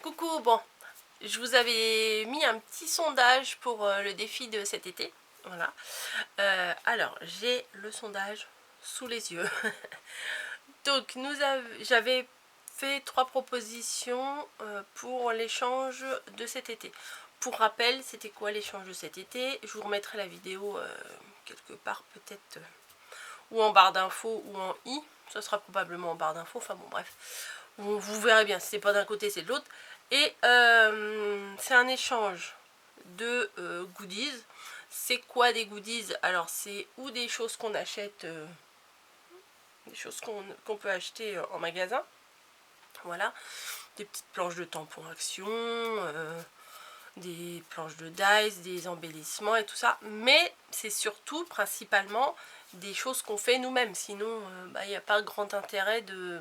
Coucou, bon, je vous avais mis un petit sondage pour le défi de cet été. Voilà. Alors, j'ai le sondage sous les yeux. Donc, j'avais fait 3 propositions pour l'échange de cet été. Pour rappel, c'était quoi l'échange de cet été? Je vous remettrai la vidéo quelque part, peut-être, ou en barre d'infos ou en i. Ça sera probablement en barre d'infos, enfin bon, bref. Vous verrez bien, si c'est pas d'un côté, c'est de l'autre. Et c'est un échange de goodies. C'est quoi des goodies? Alors, c'est ou des choses qu'on achète, des choses qu'on peut acheter en magasin. Voilà. Des petites planches de tampons Action, des planches de dice, des embellissements et tout ça. Mais c'est surtout, principalement, des choses qu'on fait nous-mêmes. Sinon, il n'y a pas grand intérêt de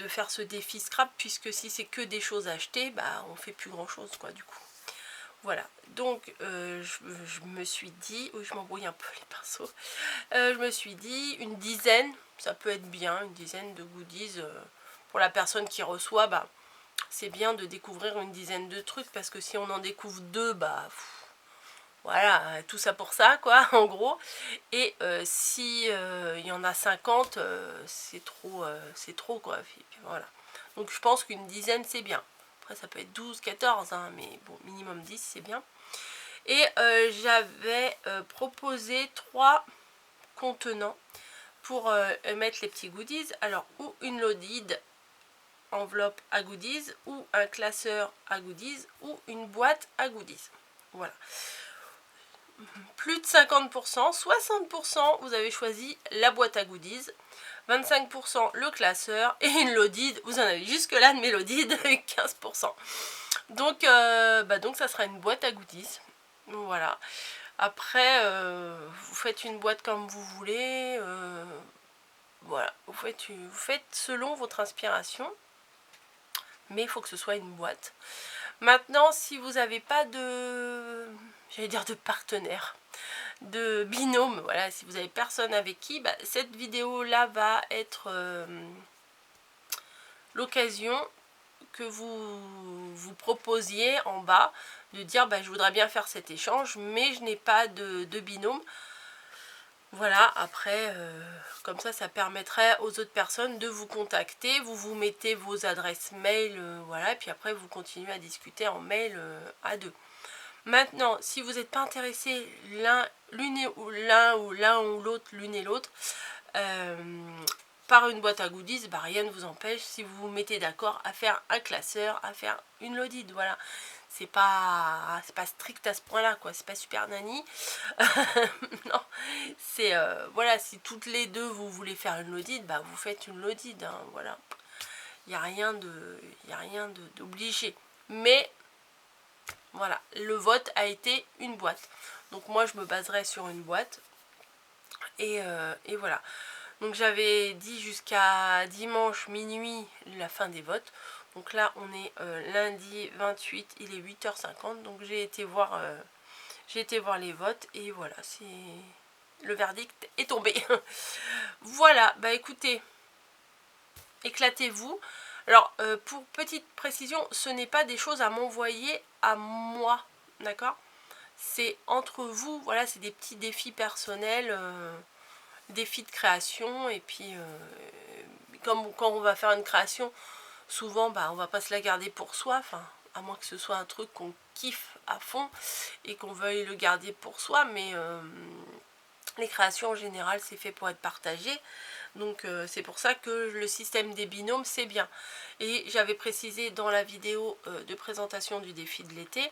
faire ce défi scrap, puisque si c'est que des choses achetées, on fait plus grand chose quoi du coup. Voilà, donc je me suis dit, oui, je m'embrouille un peu les pinceaux, je me suis dit une dizaine, ça peut être bien, une dizaine de goodies pour la personne qui reçoit. C'est bien de découvrir une dizaine de trucs, parce que si on en découvre deux, voilà, tout ça pour ça quoi, en gros. Et si il y en a 50, c'est trop quoi. Et puis, voilà. Donc je pense qu'une dizaine c'est bien. Après ça peut être 12, 14, hein, mais bon, minimum 10 c'est bien. Et j'avais proposé 3 contenants pour mettre les petits goodies. Alors, ou une loaded enveloppe à goodies, ou un classeur à goodies, ou une boîte à goodies. Voilà. Plus de 50%, 60% vous avez choisi la boîte à goodies, 25% le classeur, et une loaded, vous en avez jusque là de mes loaded, 15%. Donc, donc ça sera une boîte à goodies. Voilà. Après, vous faites une boîte comme vous voulez. Voilà, vous faites selon votre inspiration. Mais il faut que ce soit une boîte. Maintenant, si vous n'avez pas de, j'allais dire de partenaire, de binôme, voilà, si vous n'avez personne avec qui, cette vidéo là va être l'occasion que vous proposiez en bas de dire je voudrais bien faire cet échange, mais je n'ai pas de binôme. Voilà, après, comme ça permettrait aux autres personnes de vous contacter. Vous mettez vos adresses mail, voilà, et puis après vous continuez à discuter en mail à deux. Maintenant, si vous n'êtes pas intéressé l'un ou l'autre, l'une et l'autre, par une boîte à goodies, rien ne vous empêche, si vous vous mettez d'accord, à faire un classeur, à faire une loaded, voilà. C'est pas strict à ce point là quoi, c'est pas super nanny. Non, c'est voilà, si toutes les deux vous voulez faire une loaded, vous faites une loaded, hein, voilà. Il n'y a rien d'obligé, mais voilà, le vote a été une boîte, donc moi je me baserai sur une boîte. Et voilà, donc j'avais dit jusqu'à dimanche minuit la fin des votes. Donc là on est lundi 28, il est 8h50, donc j'ai été voir les votes, et voilà, le verdict est tombé. Voilà, écoutez, éclatez-vous. Alors pour petite précision, ce n'est pas des choses à m'envoyer à moi, d'accord? C'est entre vous, voilà, c'est des petits défis personnels, défis de création. Et puis comme quand on va faire une création, souvent on va pas se la garder pour soi, enfin à moins que ce soit un truc qu'on kiffe à fond et qu'on veuille le garder pour soi, mais les créations en général c'est fait pour être partagé. Donc c'est pour ça que le système des binômes c'est bien. Et j'avais précisé dans la vidéo de présentation du défi de l'été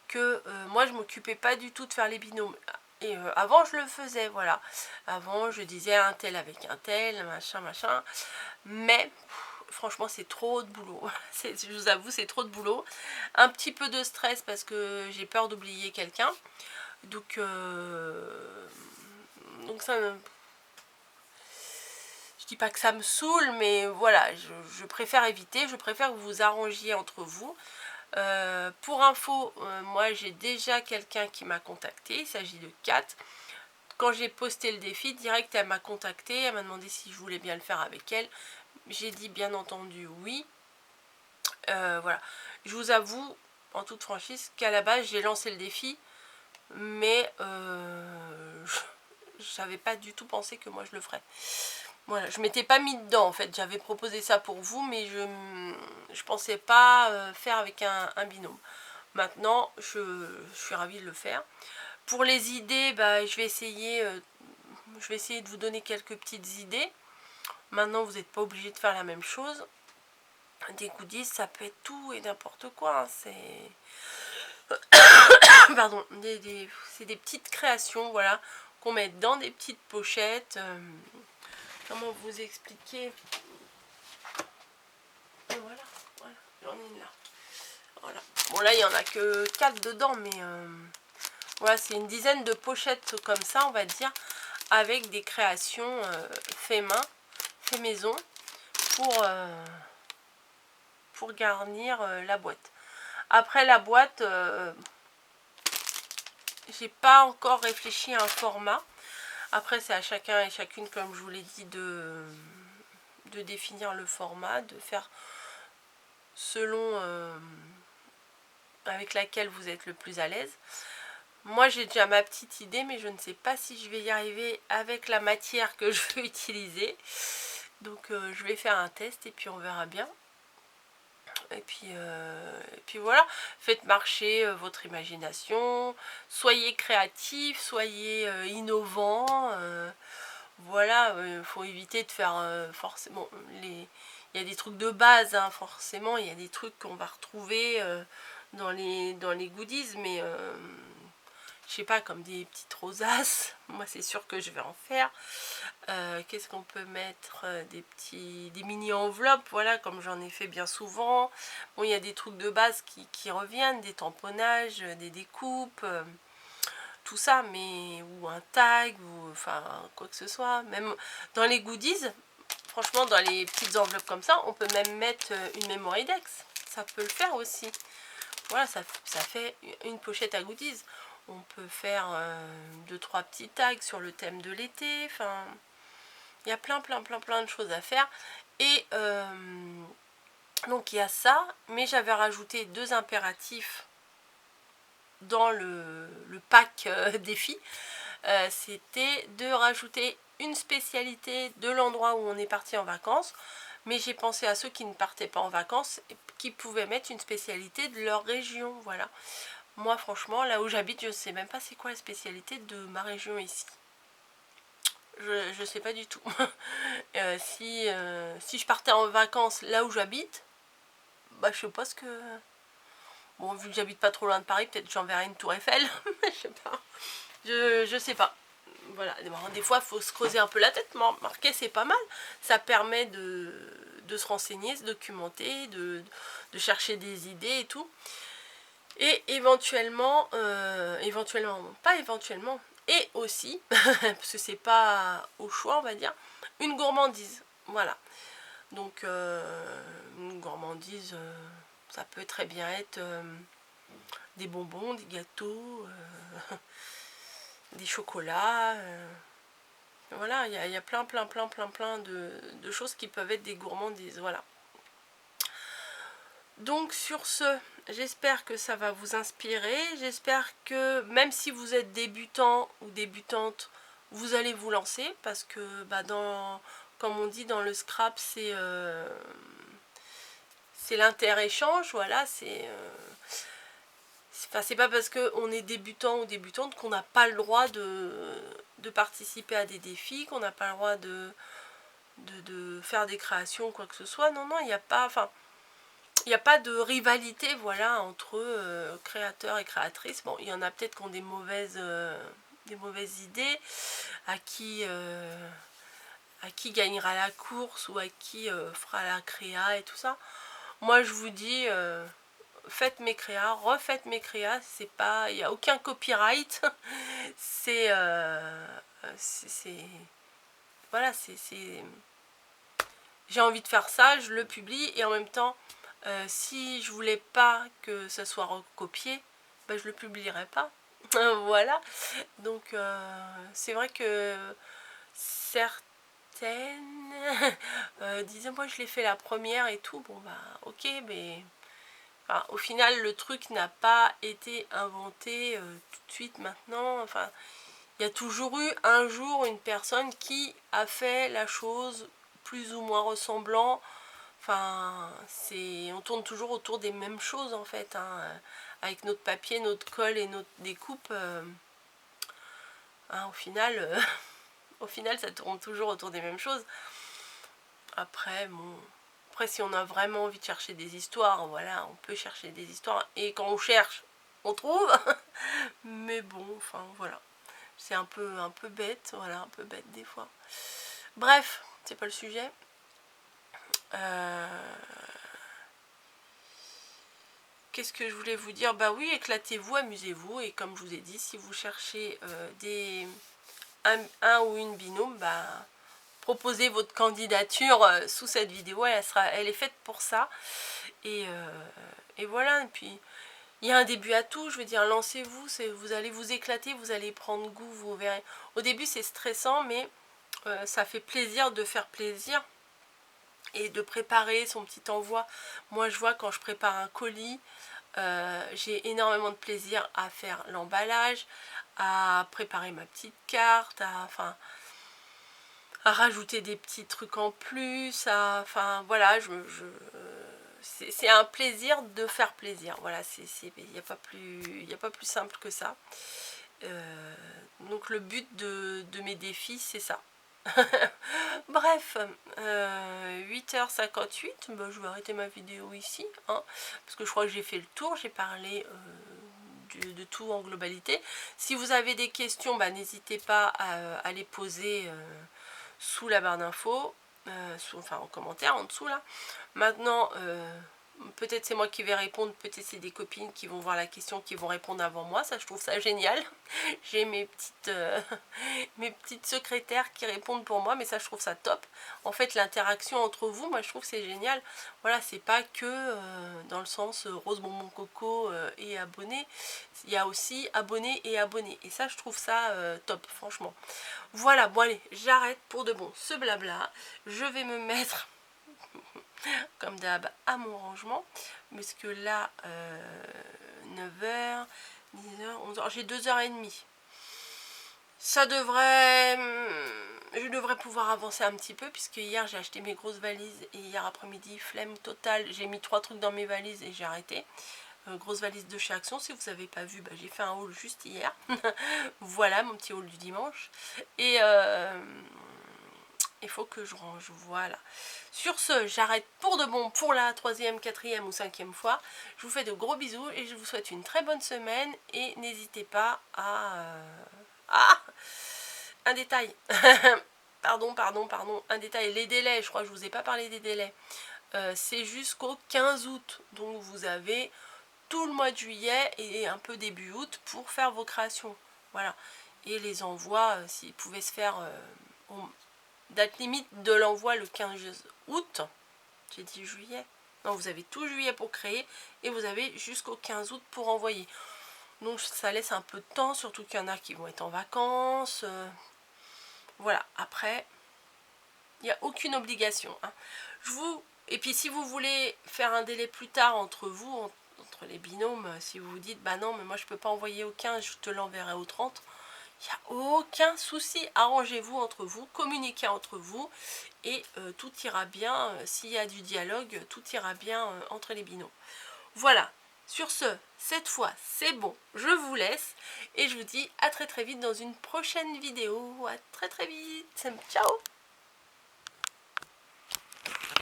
que moi je m'occupais pas du tout de faire les binômes. Et avant je le faisais, voilà. Avant je disais un tel avec un tel, machin. Mais franchement c'est trop de boulot. Je vous avoue, c'est trop de boulot. Un petit peu de stress parce que j'ai peur d'oublier quelqu'un. Donc ça, je dis pas que ça me saoule, mais voilà, je préfère éviter. Je préfère que vous vous arrangiez entre vous. Pour info, moi j'ai déjà quelqu'un qui m'a contacté, il s'agit de Kat. Quand j'ai posté le défi, direct elle m'a contacté, elle m'a demandé si je voulais bien le faire avec elle. J'ai dit bien entendu oui. Voilà, je vous avoue en toute franchise qu'à la base j'ai lancé le défi, mais j'avais pas du tout pensé que moi je le ferais. Voilà, je m'étais pas mis dedans en fait, j'avais proposé ça pour vous, mais je pensais pas faire avec un binôme. Maintenant, je suis ravie de le faire. Pour les idées, bah, je vais essayer de vous donner quelques petites idées. Maintenant, vous n'êtes pas obligé de faire la même chose. Des goodies, ça peut être tout et n'importe quoi. Hein. C'est pardon, c'est des petites créations, voilà, qu'on met dans des petites pochettes. Comment vous expliquer? Voilà, voilà, j'en ai une là. Voilà. Bon là, il n'y en a que 4 dedans, mais voilà, c'est une dizaine de pochettes comme ça, on va dire, avec des créations fait main, fait maison, pour garnir la boîte. Après la boîte, j'ai pas encore réfléchi à un format. Après, c'est à chacun et chacune, comme je vous l'ai dit, de définir le format, de faire selon avec laquelle vous êtes le plus à l'aise. Moi, j'ai déjà ma petite idée, mais je ne sais pas si je vais y arriver avec la matière que je veux utiliser. Donc, je vais faire un test et puis on verra bien. Et puis voilà, faites marcher votre imagination, soyez créatif, soyez innovant. Voilà, il faut éviter de faire forcément il y a des trucs de base, hein, forcément, il y a des trucs qu'on va retrouver dans les goodies, mais je sais pas, comme des petites rosaces, moi c'est sûr que je vais en faire. Qu'est-ce qu'on peut mettre? Des mini enveloppes, voilà, comme j'en ai fait bien souvent. Bon, il y a des trucs de base qui reviennent, des tamponnages, des découpes, tout ça, mais ou un tag, ou enfin quoi que ce soit. Même dans les goodies, franchement, dans les petites enveloppes comme ça, on peut même mettre une mémoire index. Ça peut le faire aussi. Voilà, ça fait une pochette à goodies. On peut faire 2-3 petits tags sur le thème de l'été. Enfin, il y a plein de choses à faire. Et donc il y a ça, mais j'avais rajouté 2 impératifs dans le pack défi. C'était de rajouter une spécialité de l'endroit où on est parti en vacances. Mais j'ai pensé à ceux qui ne partaient pas en vacances et qui pouvaient mettre une spécialité de leur région. Voilà. Moi, franchement, là où j'habite, je ne sais même pas c'est quoi la spécialité de ma région ici. Je ne sais pas du tout. Si je partais en vacances là où j'habite, bah je sais pas ce que... Bon, vu que j'habite pas trop loin de Paris, peut-être j'enverrai une tour Eiffel. Je sais pas. Je sais pas. Voilà. Des fois, il faut se creuser un peu la tête. Mais remarquez, c'est pas mal. Ça permet de se renseigner, se documenter, de chercher des idées et tout. Et éventuellement, pas éventuellement, et aussi, parce que c'est pas au choix, on va dire, une gourmandise. Voilà. Donc, une gourmandise, ça peut très bien être des bonbons, des gâteaux, des chocolats. Voilà, il y a plein de choses qui peuvent être des gourmandises. Voilà. Donc sur ce, j'espère que ça va vous inspirer. J'espère que même si vous êtes débutant ou débutante, vous allez vous lancer. Parce que bah, comme on dit dans le scrap, c'est l'inter-échange. Voilà, c'est pas parce qu'on est débutant ou débutante qu'on n'a pas le droit de participer à des défis, qu'on n'a pas le droit de faire des créations ou quoi que ce soit. Non, il n'y a pas... Enfin, il n'y a pas de rivalité, voilà, entre créateurs et créatrices. Bon, il y en a peut-être qui ont des mauvaises idées, à qui gagnera la course ou à qui fera la créa et tout ça. Moi, je vous dis, faites mes créas, refaites mes créas. C'est pas, il n'y a aucun copyright. Voilà, j'ai envie de faire ça, je le publie et en même temps. Si je voulais pas que ça soit recopié, ben je le publierai pas. Voilà. Donc c'est vrai que certaine. Disez-moi, je l'ai fait la première et tout. Bon, bah, ok, mais... Enfin, au final, le truc n'a pas été inventé tout de suite maintenant. Enfin, il y a toujours eu un jour une personne qui a fait la chose plus ou moins ressemblant. Enfin, on tourne toujours autour des mêmes choses en fait, hein, avec notre papier, notre colle et notre découpe. Hein, au final, ça tourne toujours autour des mêmes choses. Après, bon, après si on a vraiment envie de chercher des histoires, voilà, on peut chercher des histoires. Et quand on cherche, on trouve. Mais bon, enfin voilà, c'est un peu bête, voilà, un peu bête des fois. Bref, c'est pas le sujet. Qu'est-ce que je voulais vous dire? Bah oui, éclatez-vous, amusez-vous. Et comme je vous ai dit, si vous cherchez un ou une binôme, bah, proposez votre candidature sous cette vidéo. Elle est faite pour ça. Et voilà. Et puis, il y a un début à tout. Je veux dire, lancez-vous. Vous allez vous éclater, vous allez prendre goût, vous verrez. Au début, c'est stressant, mais ça fait plaisir de faire plaisir. Et de préparer son petit envoi. Moi, je vois quand je prépare un colis, j'ai énormément de plaisir à faire l'emballage, à préparer ma petite carte, à rajouter des petits trucs en plus, enfin voilà, c'est un plaisir de faire plaisir. Voilà, il n'y a pas plus simple que ça. Donc le but de mes défis, c'est ça. Bref, 8h58, bah, je vais arrêter ma vidéo ici, hein, parce que je crois que j'ai fait le tour, j'ai parlé de tout en globalité. Si vous avez des questions, bah, n'hésitez pas à les poser sous la barre d'infos, enfin en commentaire en dessous là. Maintenant, peut-être c'est moi qui vais répondre, peut-être c'est des copines qui vont voir la question, qui vont répondre avant moi. Ça, je trouve ça génial. J'ai mes petites secrétaires qui répondent pour moi, mais ça, je trouve ça top. En fait, l'interaction entre vous, moi, je trouve que c'est génial. Voilà, c'est pas que dans le sens rose bonbon coco et abonné. Il y a aussi abonné et abonné. Et ça, je trouve ça top, franchement. Voilà, bon allez, j'arrête pour de bon ce blabla. Je vais me mettre comme d'hab à mon rangement, parce que là 9h, 10h, 11h, j'ai 2h30. Ça devrait, je devrais pouvoir avancer un petit peu, puisque hier j'ai acheté mes grosses valises et hier après-midi, flemme totale, j'ai mis 3 trucs dans mes valises et j'ai arrêté. Grosse valise de chez Action, si vous n'avez pas vu, bah, j'ai fait un haul juste hier. Voilà mon petit haul du dimanche. Et il faut que je range, voilà. Sur ce, j'arrête pour de bon pour la 3e, 4e ou 5e fois. Je vous fais de gros bisous et je vous souhaite une très bonne semaine. Et n'hésitez pas à... un détail. pardon, un détail. Les délais, je crois que je vous ai pas parlé des délais. C'est jusqu'au 15 août. Donc vous avez tout le mois de juillet et un peu début août pour faire vos créations. Voilà. Et les envois, s'ils pouvaient se faire... date limite de l'envoi le 15 août. J'ai dit juillet. Non, vous avez tout juillet pour créer et vous avez jusqu'au 15 août pour envoyer. Donc ça laisse un peu de temps, surtout qu'il y en a qui vont être en vacances. Voilà, après, il n'y a aucune obligation. Hein. Et puis si vous voulez faire un délai plus tard entre vous, entre les binômes, si vous vous dites, bah non, mais moi je peux pas envoyer au 15, je te l'enverrai au 30. Il n'y a aucun souci, arrangez-vous entre vous, communiquez entre vous et tout ira bien. S'il y a du dialogue, tout ira bien entre les binômes. Voilà, sur ce, cette fois c'est bon, je vous laisse et je vous dis à très vite dans une prochaine vidéo. À très vite, ciao.